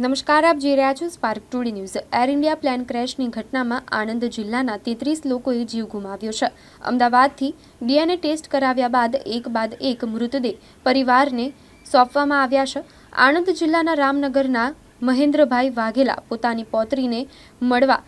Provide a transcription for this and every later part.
નમસ્કાર, આપ જોઈ રહ્યા છો spark today news. Air India plane ક્રેશની ઘટનામાં આણંદ જિલ્લાના 33 લોકોએ જીવ ગુમાવ્યો છે। અમદાવાદથી ડીએનએ ટેસ્ટ કરાવ્યા બાદ એક મૃતદેહ પરિવારને સોંપવામાં આવ્યા છે। આણંદ જિલ્લાના રામનગરના મહેન્દ્રભાઈ વાઘેલા પોતાની પૌત્રીને મળવા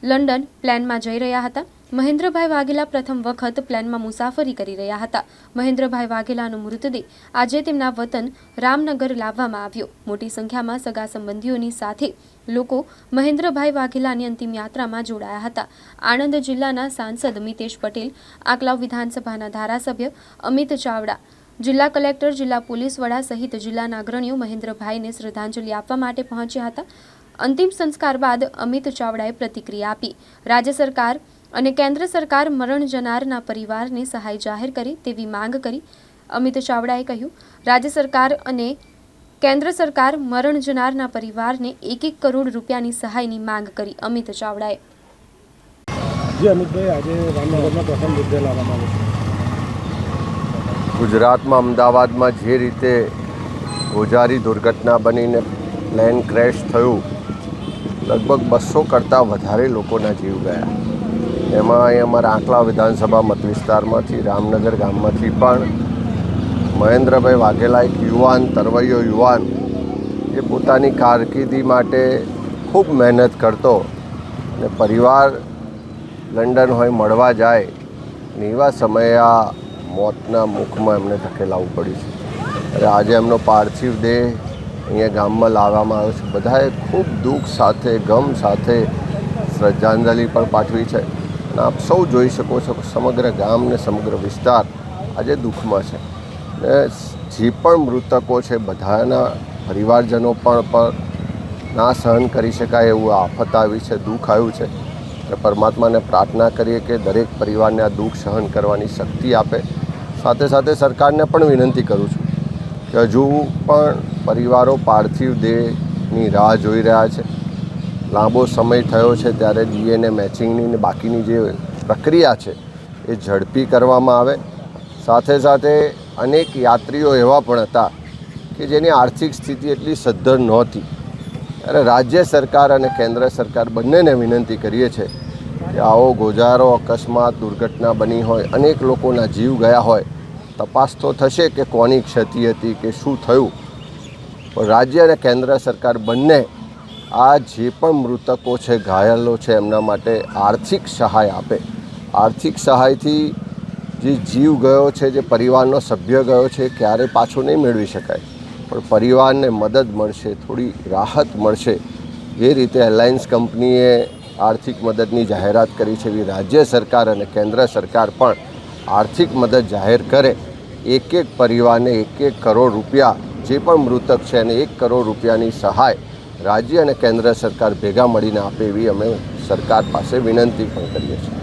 લંડન પ્લેનમાં જઈ રહ્યા હતા। મહેન્દ્રભાઈ વાઘેલા પ્રથમ વખત પ્લેનમાં મુસાફરી કરી રહ્યા હતા। મહેન્દ્રભાઈ વાઘેલાનો મૃતદેહ આજે તેમના વતન રામનગર લાવવામાં આવ્યો। મોટી સંખ્યામાં સગા સંબંધીઓની સાથે લોકો મહેન્દ્રભાઈ વાઘેલાની અંતિમ યાત્રામાં જોડાયા હતા। આણંદ જિલ્લાના સાંસદ મિતેશ પટેલ, આકલાવ વિધાનસભાના ધારાસભ્ય અમિત ચાવડા, જિલ્લા કલેક્ટર, જિલ્લા પોલીસ વડા સહિત જિલ્લાના અગ્રણીઓ મહેન્દ્રભાઈને શ્રદ્ધાંજલિ આપવા માટે પહોંચ્યા હતા। અંતિમ સંસ્કાર બાદ અમિત ચાવડાએ પ્રતિક્રિયા આપી। રાજ્ય સરકાર અને કેન્દ્ર સરકાર મરણ જનારના પરિવારને સહાય જાહેર કરે તેવી માંગ કરી। અમિત ચાવડાએ કહ્યું, રાજ્ય સરકાર અને કેન્દ્ર સરકાર મરણ જનારના પરિવારને 1 કરોડ રૂપિયાની સહાયની માંગ કરી। અમિત ચાવડાએ અમિતભાઈ, આજે રામનગરમાં પ્રથમ મૃતદેહ લાવવામાં આવ્યો છે। ગુજરાતમાં અમદાવાદમાં જે રીતે ગોઝારી દુર્ઘટના બનીને પ્લેન ક્રેશ થયું, લગભગ 200 કરતાં વધારે લોકોના જીવ ગયા। એમાં અહીં અમારા આંકલા વિધાનસભા મત વિસ્તારમાંથી રામનગર ગામમાંથી પણ મહેન્દ્રભાઈ વાઘેલા એક તરવૈયો યુવાન એ પોતાની કારકિર્દી માટે ખૂબ મહેનત કરતો અને પરિવાર લંડન હોય મળવા જાય ને એવા સમયે આ મોતના મુખમાં એમને ધકેલાવવું પડ્યું છે। અને આજે એમનો પાર્થિવ દેહ અહીંયા ગામમાં લાવવામાં આવ્યો છે। બધાએ ખૂબ દુઃખ સાથે, ગમ સાથે શ્રદ્ધાંજલિ પણ પાઠવી છે। અને આપ સૌ જોઈ શકો છો કે સમગ્ર ગામ ને સમગ્ર વિસ્તાર આજે દુઃખમાં છે। ને જે પણ મૃતકો છે બધાના પરિવારજનો પણ ના સહન કરી શકાય એવું આફત આવી છે, દુઃખ આવ્યું છે। અને પરમાત્માને પ્રાર્થના કરીએ કે દરેક પરિવારને આ દુઃખ સહન કરવાની શક્તિ આપે। સાથે સાથે સરકારને પણ વિનંતી કરું છું કે હજુ પણ પરિવારો પાર્થિવ દેહની રાહ જોઈ રહ્યા છે। લાંબો સમય થયો છે ત્યારે ડીએનએ મેચિંગની ને બાકીની જે પ્રક્રિયા છે એ ઝડપી કરવામાં આવે। સાથે સાથે અનેક યાત્રીઓ એવા પણ હતા કે જેની આર્થિક સ્થિતિ એટલી સદ્ધર નહોતી। ત્યારે રાજ્ય સરકાર અને કેન્દ્ર સરકાર બંનેને વિનંતી કરીએ છીએ કે આવો ગોઝારો અકસ્માત દુર્ઘટના બની હોય, અનેક લોકોના જીવ ગયા હોય, તપાસ તો થશે કે કોની ક્ષતિ હતી કે શું થયું, પણ રાજ્ય અને કેન્દ્ર સરકાર બંને આ જે પણ મૃતકો છે, ઘાયલો છે, એમના માટે આર્થિક સહાય આપે। આર્થિક સહાયથી જે જીવ ગયો છે, જે પરિવારનો સભ્ય ગયો છે, ક્યારેય પાછો નહીં મેળવી શકાય, પણ પરિવારને મદદ મળશે, થોડી રાહત મળશે। જે રીતે એરલાઇન્સ કંપનીએ આર્થિક મદદની જાહેરાત કરી છે, એવી રાજ્ય સરકાર અને કેન્દ્ર સરકાર પણ આર્થિક મદદ જાહેર કરે। એક પરિવારને 1 કરોડ રૂપિયા, જે પણ મૃતક છે એને 1 કરોડ રૂપિયાની સહાય રાજ્ય અને કેન્દ્ર સરકાર ભેગા મળીને આપે એવી અમે સરકાર પાસે વિનંતી પણ કરીએ છીએ।